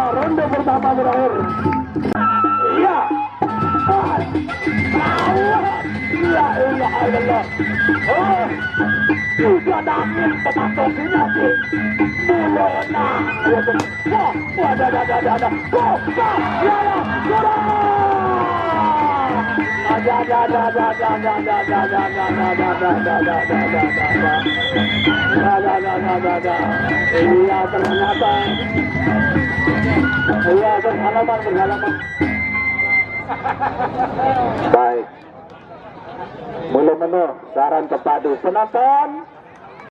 Ronde pertama berakhir. Ya, ya Allah Allah. Oh, sudah nangis penontonnya sih. Mulona. Wah, ada. Iya ternyata. Iya berhalaman. Baik. Mulu-mulu saran kepadu penonton.